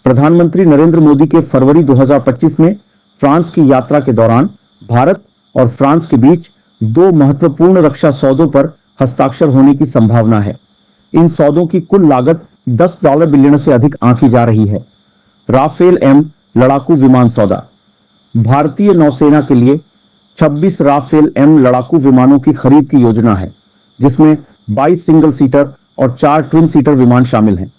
प्रधानमंत्री नरेंद्र मोदी के फरवरी 2025 में फ्रांस की यात्रा के दौरान भारत और फ्रांस के बीच दो महत्वपूर्ण रक्षा सौदों पर हस्ताक्षर होने की संभावना है। इन सौदों की कुल लागत $10 बिलियन से अधिक आंकी जा रही है। राफेल एम लड़ाकू विमान सौदा। भारतीय नौसेना के लिए 26 राफेल एम लड़ाकू विमानों की खरीद की योजना है, जिसमें 22 सिंगल सीटर और 4 ट्विन सीटर विमान शामिल हैं।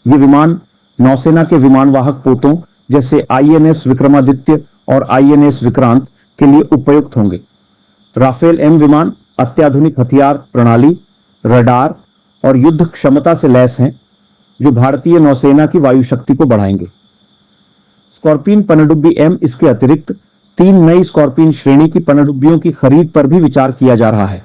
ये विमान नौसेना के विमानवाहक पोतों जैसे आईएनएस विक्रमादित्य और आईएनएस विक्रांत के लिए उपयुक्त होंगे। राफेल एम विमान अत्याधुनिक हथियार प्रणाली, रडार और युद्ध क्षमता से लैस हैं, जो भारतीय नौसेना की वायु शक्ति को बढ़ाएंगे। स्कॉर्पियन पनडुब्बी एम इसके अतिरिक्त 3 नई स्कॉर्पियन श्रेणी की पनडुब्बियों की खरीद पर भी विचार किया जा रहा है।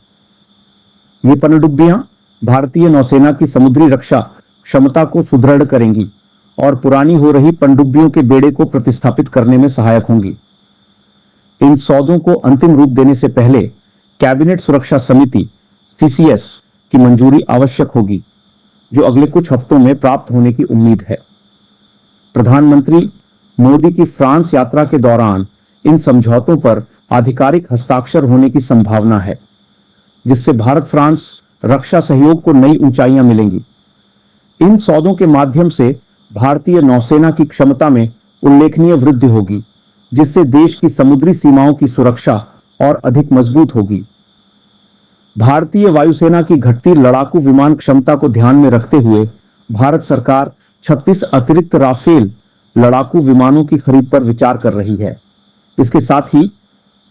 ये पनडुब्बियां भारतीय नौसेना की समुद्री रक्षा क्षमता को सुदृढ़ करेंगी और पुरानी हो रही पनडुब्बियों के बेड़े को प्रतिस्थापित करने में सहायक होंगी। इन सौदों को अंतिम रूप देने से पहले कैबिनेट सुरक्षा समिति सीसीएस की मंजूरी आवश्यक होगी, जो अगले कुछ हफ्तों में प्राप्त होने की उम्मीद है। प्रधानमंत्री मोदी की फ्रांस यात्रा के दौरान इन समझौतों पर आधिकारिक हस्ताक्षर होने की संभावना है, जिससे भारत फ्रांस रक्षा सहयोग को नई ऊंचाइयां मिलेंगी। इन सौदों के माध्यम से भारतीय नौसेना की क्षमता में उल्लेखनीय वृद्धि होगी, जिससे देश की समुद्री सीमाओं की सुरक्षा और अधिक मजबूत होगी। भारतीय वायुसेना की घटती लड़ाकू विमान क्षमता को ध्यान में रखते हुए भारत सरकार 36 अतिरिक्त राफेल लड़ाकू विमानों की खरीद पर विचार कर रही है। इसके साथ ही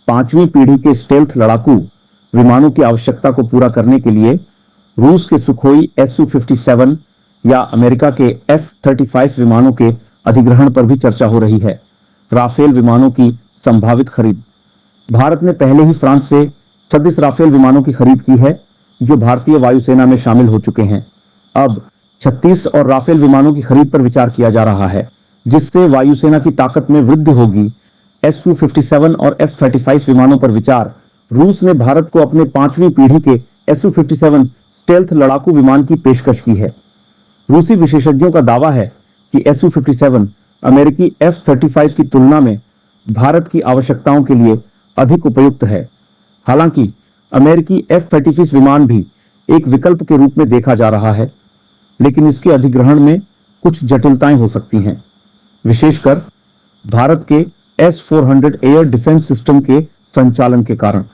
5वीं पीढ़ी के स्टेल्थ लड़ाकू विमानों की आवश्यकता को पूरा करने के लिए रूस के सुखोई Su-57 या अमेरिका के F-35 विमानों के अधिग्रहण पर भी चर्चा हो रही है। राफेल विमानों की संभावित खरीद। भारत ने पहले ही फ्रांस से 36 राफेल विमानों की खरीद की है, जो भारतीय वायुसेना में शामिल हो चुके हैं। अब 36 और राफेल विमानों की खरीद पर विचार किया जा रहा है, जिससे वायुसेना की ताकत में वृद्धि होगी। Su-57 और F-35 विमानों पर विचार। रूस ने भारत को अपने 5वीं पीढ़ी के Su-57 स्टेल्थ लड़ाकू विमान की पेशकश की है। रूसी विशेषज्ञों का दावा है कि Su-57 अमेरिकी F-35 की तुलना में भारत की आवश्यकताओं के लिए अधिक उपयुक्त है। हालांकि अमेरिकी F-35 विमान भी एक विकल्प के रूप में देखा जा रहा है, लेकिन इसके अधिग्रहण में कुछ जटिलताएं हो सकती हैं, विशेषकर भारत के S-400 एयर डिफेंस सिस्टम के संचालन के कारण।